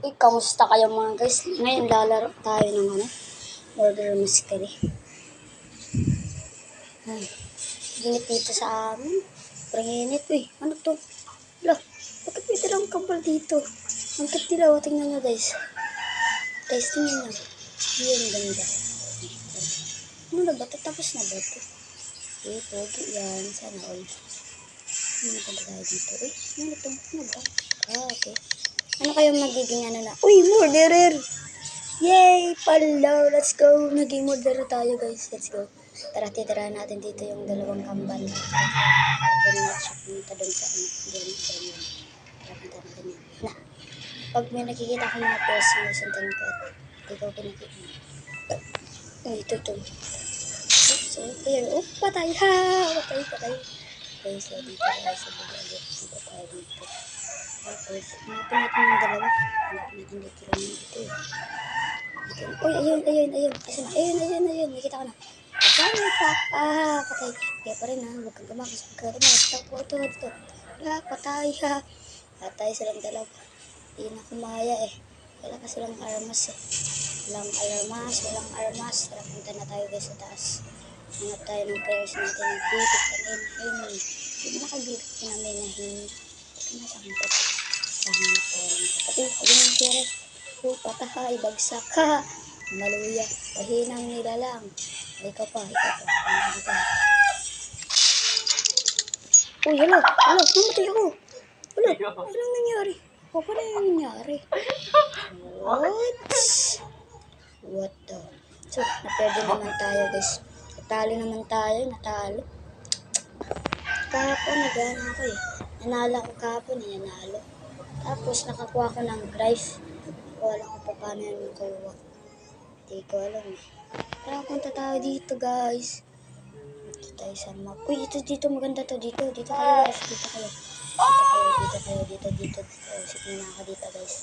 Kamusta kayo mga guys? Ngayon lalaro tayo ng Murder Mystery. Ay, init dito sa amin. Parang init ano to? Wala, bakit may dalang kabal dito? Ang katilaw, tingnan nyo guys. Guys, tingnan nyo. Yun, ganda. Ano na ba? Tapos na ba ito? Pogi yan. Sana all. Ano ba tayo dito? Ano ito? Ano ba? Okay. Ano kayong magiging na? Uy, murderer! Yay! Palaw! Let's go! Naging murderer tayo guys. Let's go. Tara, titirahan natin dito yung dalawang kambal. Then siya pumunta doon sa Then yun. Tara, punta natin yun. Na! Pag may nakikita ko mga person, sundan ko at ikaw pinakita. Ito. So, ayan. Patay! Ha! Patay. Okay, so dito tayo sa bugalit. Dito tayo dito. Tapos, hanapin natin yung dalawa. Hanapin natin dito lang dito Uy, ayun. Ayun. Nakita ko na. Patay. Kaya pa rin huwag kang gamakas. Ito. Patay ha. Patay silang dalawa. Hindi na kumaya Wala ka silang armas Walang armas. Tara, punta na tayo guys sa taas. Hanap tayo ng prayers natin. Nagbitik kami. Hindi na nakabitik namin na hindi. Nasa kanto. Hanap tayo ng kapatid. Ayun yung kere. Pataka, ibagsak ka. Maluya. Pahinang nilalang. Ikaw pa. Uy, hello. Namatay ako. Wala. Anong nangyari? Paano yung nangyari? What the? So, napwede naman tayo guys. Natalo. Kahapon, nagana ako Nanalo ako kahapon nanalo. Tapos, nakakuha ko ng drive. Wala ko pa paano yan makuha. Hindi ko alam Tara, punta tayo dito guys. Dito tayo sa map. Uy, dito maganda to. Dito kayo guys. Dito kayo. Sige na ako dito guys.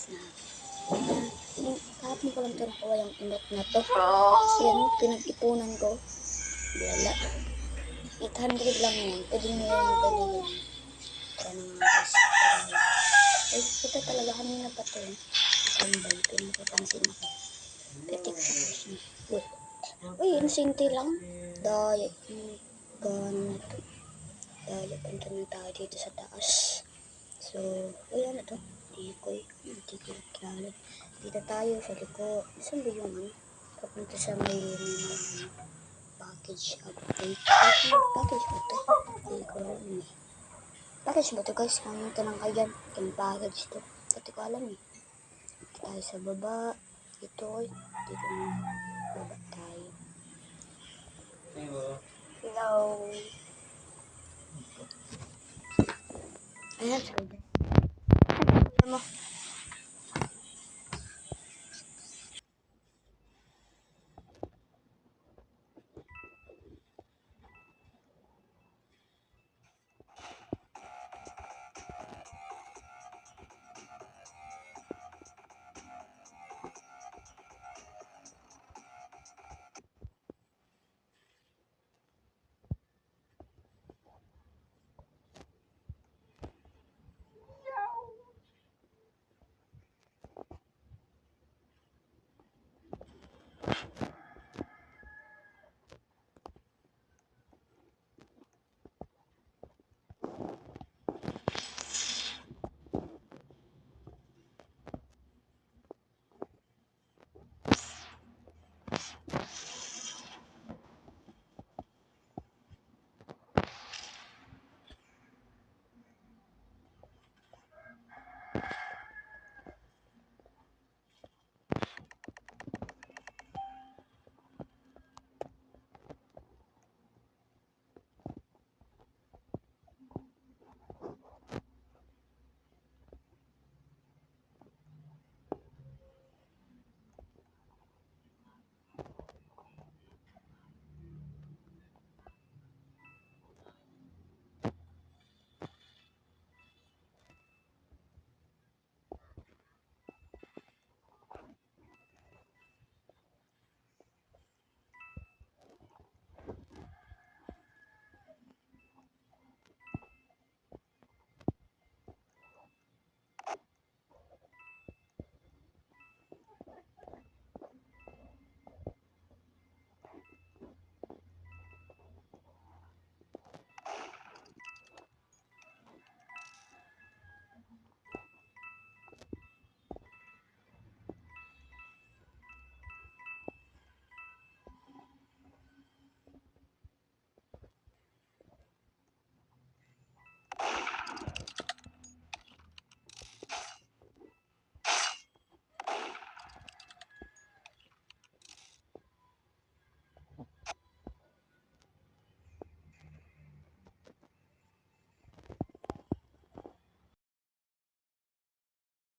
Kahapon ko lang ito nakuha yung imot na to. Kasi pinag-ipunan ko. Wala. 800 lang yan. Pwede nyo yung ganyan. Tara na nga guys. Ito talaga kanina pa ito Kambal. Pinapapansin ako. TikTok ko siya. Uy, insinti lang. Daya. Gano'n na ito. Daya. Punta na tayo dito sa taas. So, ano to? Hindi ko kilala. Dito tayo sa liko. Saan ba yung papunta sa may package update. Package ba ito? Hindi ko alam Package ba ito guys? Ang tanong kayo dyan. Yung package ito. Hindi ko alam Dito tayo sa baba. Dito na. Baba tayo. Hello. Ayan,